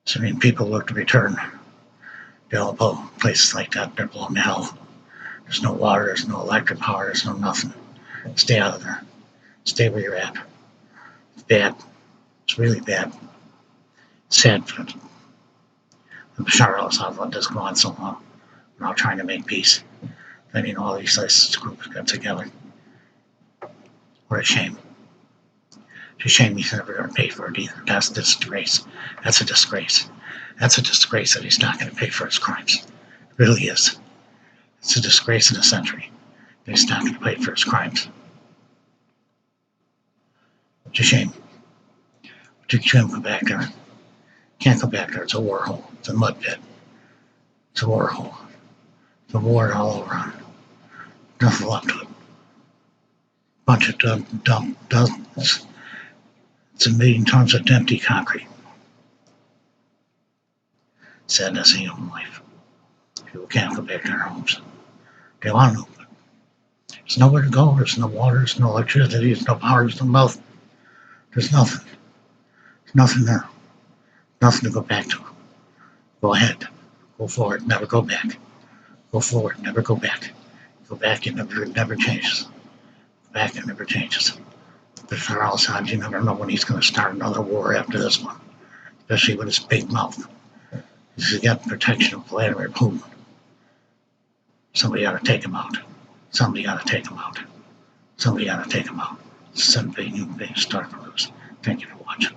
Syrian people look to return to Aleppo, places like that. They're blown to hell. There's no water, there's no electric power, there's no nothing. Stay out of there. Stay where you're at. It's bad. It's really bad. It's sad for the Bashar al-Assad let this go on so long. We're now trying to make peace. Then all these groups got together. What a shame. It's a shame he's never going to pay for it either. That's a disgrace. That's a disgrace. That's a disgrace that he's not going to pay for his crimes. It really is. It's a disgrace in the century that he's not going to pay for his crimes. It's a shame. But you can't go back there. Can't go back there. It's a war hole. It's a mud pit. It's a war hole. It's a war all over on. Nothing left to it. Bunch of dumb dozens. It's a million tons of empty concrete. Sadness in human life. People can't go back to their homes. They want to, but there's nowhere to go. There's no water. There's no electricity. There's no power. There's no mouth. There's nothing. There's nothing there. Nothing to go back to. Go ahead. Go forward. Never go back. Go forward. Never go back. Go back. It never changes. Go back. It never changes. Bashar al-Assad, you never know when he's going to start another war after this one, especially with his big mouth. He's got protection of Vladimir Putin. Somebody ought to take him out. Somebody ought to take him out. Somebody ought to take him out. 7 big new things start for us. Thank you for watching.